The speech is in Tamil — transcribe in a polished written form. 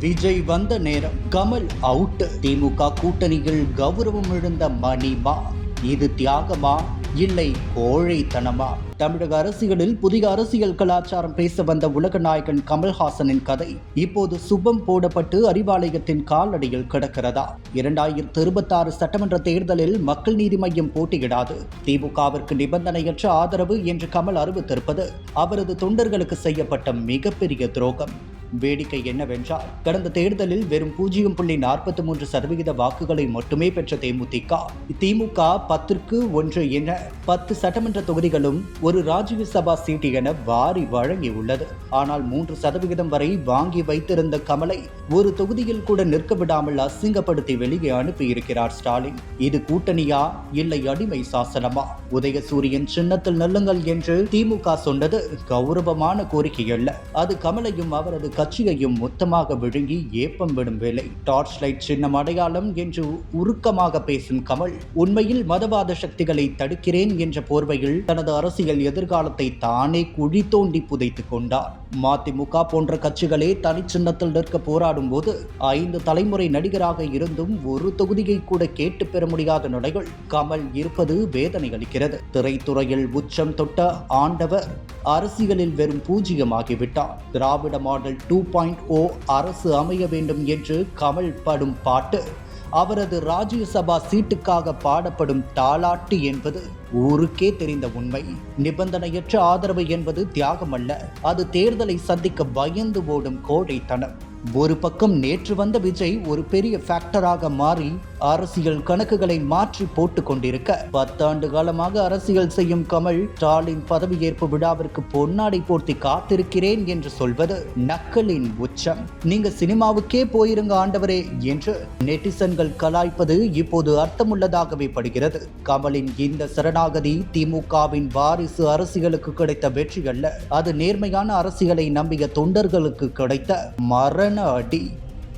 விஜய் வந்த நேரம் கமல் அவுட். திமுக கூட்டணியில் கௌரவம் இழந்த மணிமா. இது தியாகமா இல்லை கோழைத்தனமா? தமிழக அரசியலில் புதிய அரசியல் கலாச்சாரம் பேச வந்த உலக நாயகன் கமல்ஹாசனின் கதை இப்போது சுபம் போடப்பட்டு அறிவாலயத்தின் காலடியில் கிடக்கிறதா? 2026 சட்டமன்ற தேர்தலில் மக்கள் நீதி மய்யம் போட்டியிடாது. திமுகவிற்கு நிபந்தனையற்ற ஆதரவு என்று கமல் அறிவித்திருப்பது அவரது தொண்டர்களுக்கு செய்யப்பட்ட மிகப்பெரிய துரோகம். வேடிக்கை என்னவென்றால், கடந்த தேர்தலில் வெறும் 0.43% வாக்குகளை மட்டுமே பெற்ற திமுக 10க்கு 1 என 10 சட்டமன்ற தொகுதிகளும் ஒரு ராஜ்யசபா சீட்டு என வாரி வழங்கியுள்ளது. ஆனால் 3% வரை வாங்கி வைத்திருந்த கமலை ஒரு தொகுதியில் கூட நிற்க விடாமல் அசிங்கப்படுத்தி வெளியே அனுப்பியிருக்கிறார் ஸ்டாலின். இது கூட்டணியா இல்லை அடிமை சாசனமா? உதயசூரியன் சின்னத்தில் நெல்லுங்கள் என்று திமுக சொன்னது கௌரவமான கோரிக்கை அல்ல. அது கமலையும் அவரது கட்சியையும் மொத்தமாக விழுங்கி ஏப்பம் விடும் வேலை. டார்ச் லைட் சின்னம் அடையாளம் என்று உருக்கமாக பேசும் கமல் உண்மையில் மதவாத சக்திகளை தடுக்கிறேன் என்ற போர்வையில் தனது அரசியல் எதிர்காலத்தை தானே குழி தோண்டி புதைத்துக் கொண்டார். மதிமுக போன்ற கட்சிகளே தனிச்சின்னத்தில் நிற்க போராடும் போது 5 தலைமுறை நடிகராக இருந்தும் ஒரு தொகுதியை கூட கேட்டு பெற முடியாத நிலைகள் கமல் இருப்பது வேதனை அளிக்கிறது. திரைத்துறையில் உச்சம் தொட்ட ஆண்டவர் அரசியலில் வெறும் பூஜ்ஜியமாகிவிட்டார். திராவிட மாடல் 2.0 அரசு அமைய வேண்டும் என்று கமல் படும் பாட்டு அவரது ராஜ்யசபா சீட்டுக்காக பாடப்படும் தாலாட்டு என்பது ஊருக்கே தெரிந்த உண்மை. நிபந்தனையற்ற ஆதரவு என்பது தியாகம் அல்ல, அது தேர்தலை சந்திக்க பயந்து ஓடும் கோழைத்தனம். ஒரு பக்கம் நேற்று வந்த விஜய் ஒரு பெரிய ஃபேக்டராக மாறி அரசியல் கணக்குகளை மாற்றி போட்டுக் கொண்டிருக்க, 10 ஆண்டு காலமாக அரசியல் செய்யும் கமல் ஸ்டாலின் பதவியேற்பு விழாவிற்கு பொன்னாடை போர்த்தி காத்திருக்கிறேன் என்று சொல்வது நக்கலின் உச்சம். நீங்க சினிமாவுக்கே போயிருங்க ஆண்டவரே என்று நெட்டிசன்கள் கலாய்ப்பது இப்போது அர்த்தமுள்ளதாகவே படுகிறது. கமலின் இந்த சரணாகதி திமுகவின் வாரிசு அரசியலுக்கு கிடைத்த வெற்றி அல்ல, அது நேர்மையான அரசியலை நம்பிய தொண்டர்களுக்கு கிடைத்த மரண அடி.